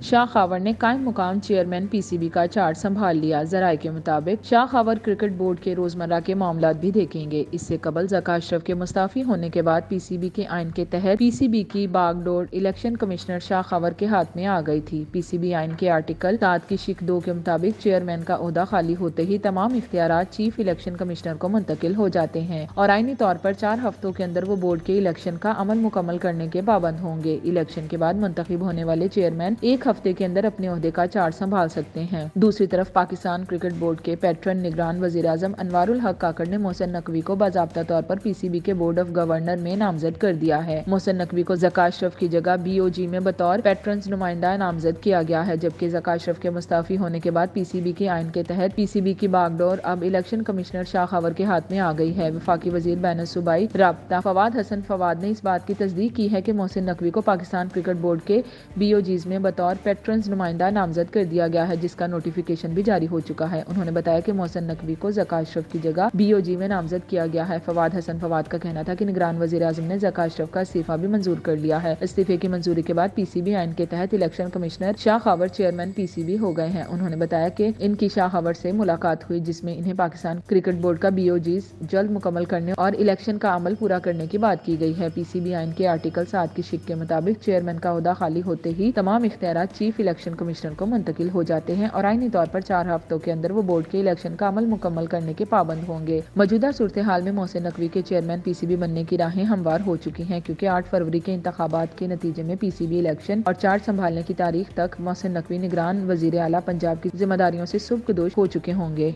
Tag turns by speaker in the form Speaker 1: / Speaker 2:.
Speaker 1: شاہ خاور نے قائم مقام چیئرمین پی سی بی کا چارج سنبھال لیا۔ ذرائع کے مطابق شاہ خاور کرکٹ بورڈ کے روزمرہ کے معاملات بھی دیکھیں گے۔ اس سے قبل ذکا اشرف کے مستعفی ہونے کے بعد پی سی بی کے آئین کے تحت پی سی بی کی باغ ڈور الیکشن کمشنر شاہ خاور کے ہاتھ میں آ گئی تھی۔ پی سی بی آئین کے آرٹیکل 7 کی شق 2 کے مطابق چیئرمین کا عہدہ خالی ہوتے ہی تمام اختیارات چیف الیکشن کمشنر کو منتقل ہو جاتے ہیں اور آئینی طور پر 4 ہفتوں کے اندر وہ بورڈ کے الیکشن کا عمل مکمل کرنے کے پابند ہوں گے۔ الیکشن کے بعد منتخب ہونے والے چیئرمین ایک ہفتے کے اندر اپنے عہدے کا چارج سنبھال سکتے ہیں۔ دوسری طرف پاکستان کرکٹ بورڈ کے پیٹرن نگران وزیر اعظم انوار الحق کاکڑ نے محسن نقوی کو باضابطہ طور پر پی سی بی کے بورڈ آف گورنر میں نامزد کر دیا ہے۔ محسن نقوی کو ذکا اشرف کی جگہ بی او جی میں بطور پیٹرنز نمائندہ نامزد کیا گیا ہے، جبکہ ذکا اشرف کے مستعفی ہونے کے بعد پی سی بی کے آئین کے تحت پی سی بی کی باغ ڈور اب الیکشن کمشنر شاہ خاور کے ہاتھ میں آ گئی ہے۔ وفاقی وزیر بین الصوبائی رابطہ فواد حسن فواد نے اس بات کی تصدیق کی ہے کہ محسن نقوی کو پاکستان کرکٹ بورڈ کے بی او جیز میں بطور پیٹرنز نمائندہ نامزد کر دیا گیا ہے، جس کا نوٹیفیکیشن بھی جاری ہو چکا ہے۔ انہوں نے بتایا کہ محسن نقوی کو ذکا اشرف کی جگہ بی او جی میں نامزد کیا گیا ہے۔ فواد حسن فواد کا کہنا تھا کہ نگران وزیر اعظم نے ذکا اشرف کا استعفیٰ بھی منظور کر لیا ہے۔ استعفے کی منظوری کے بعد پی سی بی آئین کے تحت election commissioner Shah Khawar chairman P C B ہو گئے ہیں۔ انہوں نے بتایا کہ ان کی شاہ خاور سے ملاقات ہوئی، جس میں انہیں پاکستان کرکٹ بورڈ کا بی او جیز جلد مکمل کرنے اور الیکشن کا عمل پورا کرنے کی بات کی گئی ہے۔ پی سی بی آئین کے آرٹیکل 7 کی شق کے مطابق چیئرمین کا عہدہ خالی ہوتے ہی تمام اختیارات چیف الیکشن کمشنر کو منتقل ہو جاتے ہیں اور آئینی طور پر 4 ہفتوں کے اندر وہ بورڈ کے الیکشن کا عمل مکمل کرنے کے پابند ہوں گے۔ موجودہ صورتحال میں محسن نقوی کے چیئرمین پی سی بی بننے کی راہیں ہموار ہو چکی ہیں، کیونکہ 8 فروری کے انتخابات کے نتیجے میں پی سی بی الیکشن اور چارج سنبھالنے کی تاریخ تک محسن نقوی نگران وزیر اعلیٰ پنجاب کی ذمہ داریوں سے سبکدوش ہو چکے ہوں گے۔